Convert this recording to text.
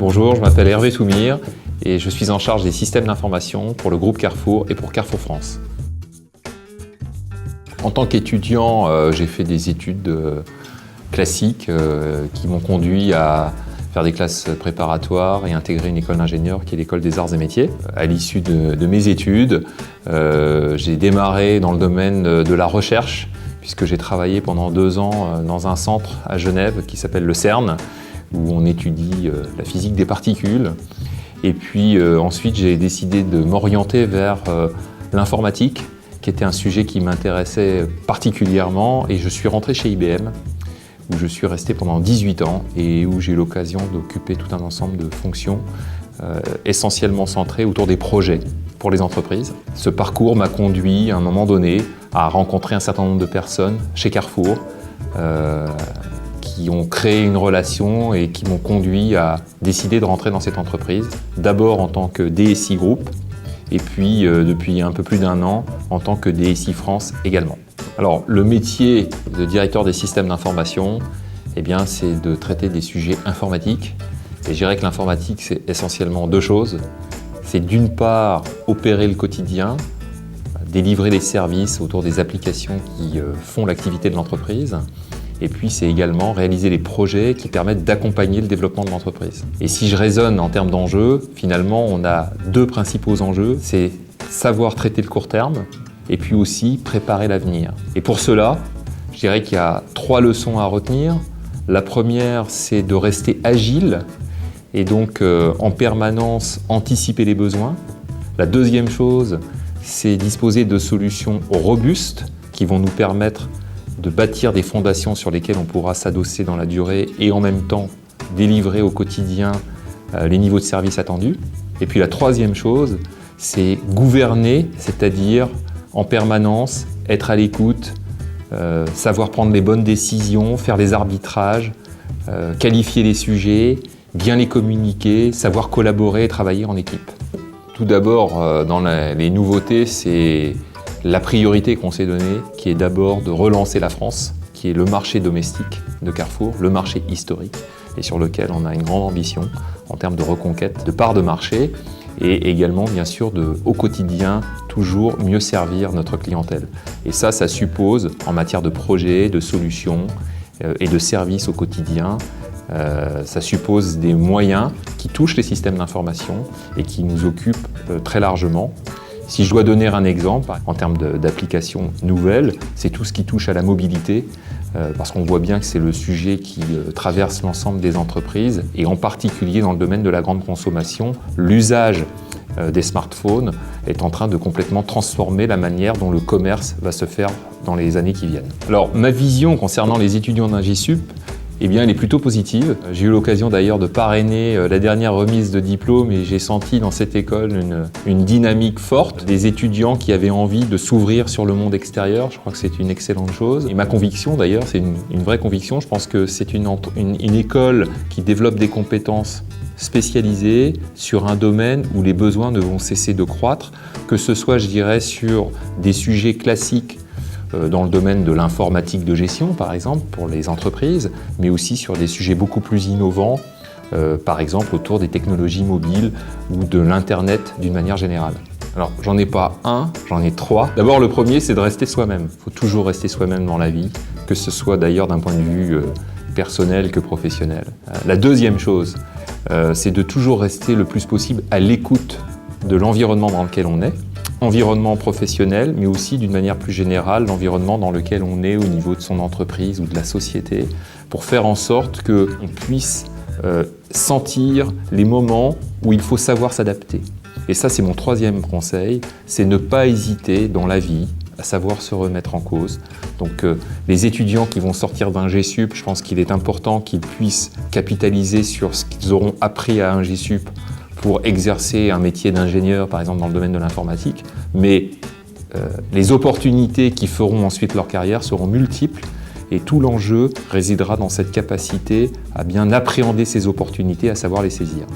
Bonjour, je m'appelle Hervé Soumire et je suis en charge des systèmes d'information pour le groupe Carrefour et pour Carrefour France. En tant qu'étudiant, j'ai fait des études classiques qui m'ont conduit à faire des classes préparatoires et intégrer une école d'ingénieur qui est l'école des arts et métiers. À l'issue de mes études, j'ai démarré dans le domaine de la recherche puisque j'ai travaillé pendant 2 ans dans un centre à Genève qui s'appelle le CERN où on étudie la physique des particules. Et puis ensuite, j'ai décidé de m'orienter vers l'informatique qui était un sujet qui m'intéressait particulièrement et je suis rentré chez IBM où je suis resté pendant 18 ans et où j'ai eu l'occasion d'occuper tout un ensemble de fonctions essentiellement centrées autour des projets pour les entreprises. Ce parcours m'a conduit à un moment donné à rencontrer un certain nombre de personnes chez Carrefour qui ont créé une relation et qui m'ont conduit à décider de rentrer dans cette entreprise, d'abord en tant que DSI Group, et puis depuis un peu plus d'1 an en tant que DSI France également. Alors le métier de directeur des systèmes d'information, eh bien, c'est de traiter des sujets informatiques. Et je dirais que l'informatique, c'est essentiellement 2 choses. C'est d'une part opérer le quotidien, délivrer les services autour des applications qui font l'activité de l'entreprise. Et puis c'est également réaliser les projets qui permettent d'accompagner le développement de l'entreprise. Et si je raisonne en termes d'enjeux, finalement on a 2 principaux enjeux, c'est savoir traiter le court terme et puis aussi préparer l'avenir. Et pour cela, je dirais qu'il y a 3 leçons à retenir. La première, c'est de rester agile et donc en permanence anticiper les besoins. La deuxième chose, c'est disposer de solutions robustes qui vont nous permettre de bâtir des fondations sur lesquelles on pourra s'adosser dans la durée et en même temps délivrer au quotidien les niveaux de service attendus. Et puis la troisième chose, c'est gouverner, c'est-à-dire en permanence être à l'écoute, savoir prendre les bonnes décisions, faire les arbitrages, qualifier les sujets, bien les communiquer, savoir collaborer et travailler en équipe. Tout d'abord, dans les nouveautés, c'est la priorité qu'on s'est donnée, qui est d'abord de relancer la France, qui est le marché domestique de Carrefour, le marché historique, et sur lequel on a une grande ambition en termes de reconquête de parts de marché, et également, bien sûr, au quotidien, toujours mieux servir notre clientèle. Et ça suppose, en matière de projets, de solutions et de services au quotidien, ça suppose des moyens qui touchent les systèmes d'information et qui nous occupent très largement. Si je dois donner un exemple, en termes d'applications nouvelles, c'est tout ce qui touche à la mobilité, parce qu'on voit bien que c'est le sujet qui traverse l'ensemble des entreprises, et en particulier dans le domaine de la grande consommation, l'usage des smartphones est en train de complètement transformer la manière dont le commerce va se faire dans les années qui viennent. Alors, ma vision concernant les étudiants d'Ingesup, eh bien, elle est plutôt positive. J'ai eu l'occasion d'ailleurs de parrainer la dernière remise de diplôme et j'ai senti dans cette école une dynamique forte, des étudiants qui avaient envie de s'ouvrir sur le monde extérieur. Je crois que c'est une excellente chose. Et ma conviction d'ailleurs, c'est une vraie conviction, je pense que c'est une école qui développe des compétences spécialisées sur un domaine où les besoins ne vont cesser de croître, que ce soit, je dirais, sur des sujets classiques dans le domaine de l'informatique de gestion, par exemple, pour les entreprises, mais aussi sur des sujets beaucoup plus innovants, par exemple autour des technologies mobiles ou de l'Internet d'une manière générale. Alors, j'en ai pas un, j'en ai 3. D'abord, le premier, c'est de rester soi-même. Il faut toujours rester soi-même dans la vie, que ce soit d'ailleurs d'un point de vue personnel que professionnel. La deuxième chose, c'est de toujours rester le plus possible à l'écoute de l'environnement dans lequel on est, environnement professionnel, mais aussi d'une manière plus générale, l'environnement dans lequel on est au niveau de son entreprise ou de la société, pour faire en sorte qu'on puisse sentir les moments où il faut savoir s'adapter. Et ça, c'est mon 3e conseil, c'est ne pas hésiter dans la vie à savoir se remettre en cause. Donc les étudiants qui vont sortir d'Ingesup, je pense qu'il est important qu'ils puissent capitaliser sur ce qu'ils auront appris à Ingesup pour exercer un métier d'ingénieur, par exemple dans le domaine de l'informatique, mais les opportunités qui feront ensuite leur carrière seront multiples et tout l'enjeu résidera dans cette capacité à bien appréhender ces opportunités, à savoir les saisir.